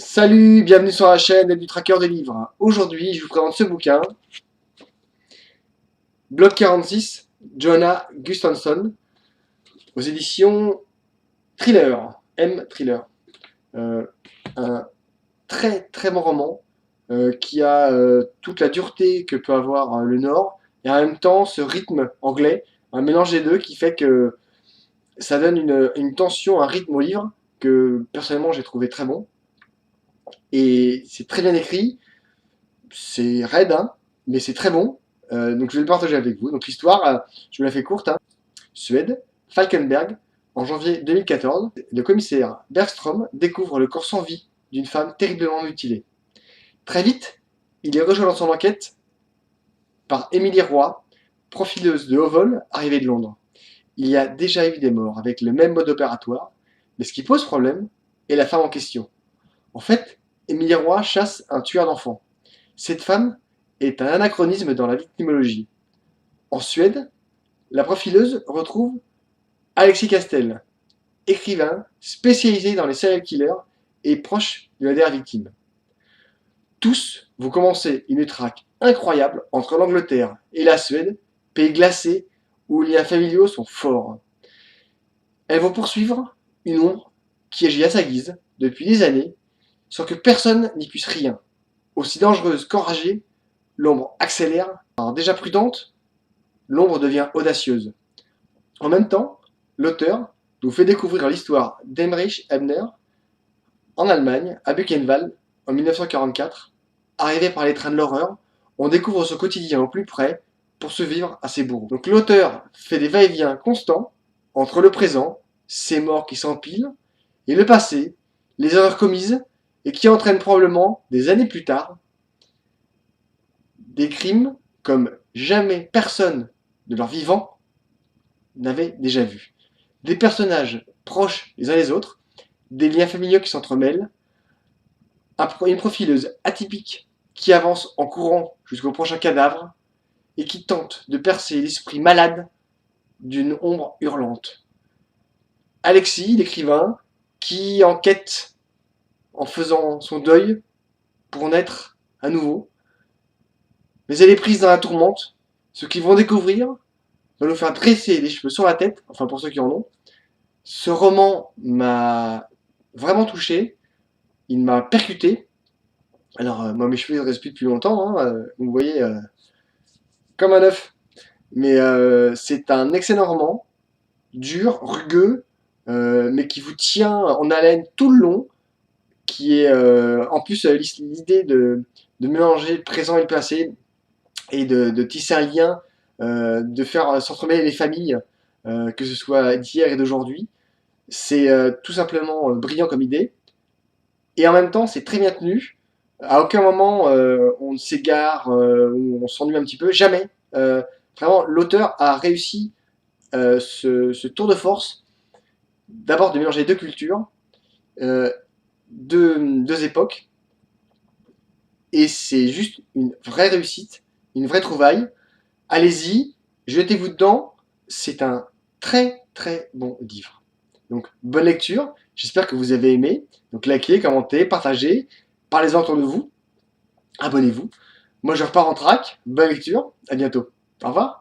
Salut, bienvenue sur la chaîne du Tracker des livres. Aujourd'hui, je vous présente ce bouquin, Bloc 46, Joanna Gustafson, aux éditions Thriller, M Thriller. Un très très bon roman qui a toute la dureté que peut avoir le Nord et en même temps ce rythme anglais, un mélange des deux qui fait que ça donne une tension, un rythme au livre que personnellement j'ai trouvé très bon. Et c'est très bien écrit, c'est raide, hein, mais c'est très bon. Donc je vais le partager avec vous. Donc l'histoire, je vous la fais courte. Hein. Suède, Falkenberg, en janvier 2014, le commissaire Bergström découvre le corps sans vie d'une femme terriblement mutilée. Très vite, il est rejoint dans son enquête par Émilie Roy, profileuse de haut vol arrivée de Londres. Il y a déjà eu des morts avec le même mode opératoire, mais ce qui pose problème est la femme en question. En fait, Émilie Roy chasse un tueur d'enfants. Cette femme est un anachronisme dans la victimologie. En Suède, la profileuse retrouve Alexis Castel, écrivain spécialisé dans les serial killers et proche de la dernière victime. Tous vont commencer une traque incroyable entre l'Angleterre et la Suède, pays glacé où les liens familiaux sont forts. Elles vont poursuivre une ombre qui agit à sa guise depuis des années sans que personne n'y puisse rien. Aussi dangereuse qu'enragée, l'ombre accélère. Alors déjà prudente, l'ombre devient audacieuse. En même temps, l'auteur nous fait découvrir l'histoire d'Heinrich Ebner en Allemagne, à Buchenwald, en 1944. Arrivé par les trains de l'horreur, on découvre son quotidien au plus près pour survivre à ses bourreaux. Donc l'auteur fait des va-et-vient constants entre le présent, ces morts qui s'empilent, et le passé, les erreurs commises, et qui entraînent probablement, des années plus tard, des crimes comme jamais personne de leur vivant n'avait déjà vu. Des personnages proches les uns des autres, des liens familiaux qui s'entremêlent, une profileuse atypique qui avance en courant jusqu'au prochain cadavre et qui tente de percer l'esprit malade d'une ombre hurlante. Alexis, l'écrivain, qui enquête en faisant son deuil pour naître à nouveau, mais elle est prise dans la tourmente. Ce qu'ils vont découvrir va nous faire dresser les cheveux sur la tête, enfin pour ceux qui en ont. Ce roman m'a vraiment touché, il m'a percuté. Alors moi mes cheveux ils restent plus depuis longtemps, hein, vous voyez, comme un œuf. Mais c'est un excellent roman, dur, rugueux, mais qui vous tient en haleine tout le long, qui est en plus l'idée de mélanger le présent et le passé, et de tisser un lien, de faire s'entremêler les familles, que ce soit d'hier et d'aujourd'hui. C'est tout simplement brillant comme idée. Et en même temps, c'est très bien tenu. À aucun moment, on s'égare, ou on s'ennuie un petit peu. Jamais. Vraiment, l'auteur a réussi ce tour de force. D'abord de mélanger deux cultures, euh, deux époques. Et c'est juste une vraie réussite, une vraie trouvaille. Allez-y, jetez-vous dedans. C'est un très très bon livre. Donc, bonne lecture. J'espère que vous avez aimé. Donc, likez, commentez, partagez. Parlez-en autour de vous. Abonnez-vous. Moi, je repars en track. Bonne lecture. À bientôt. Au revoir.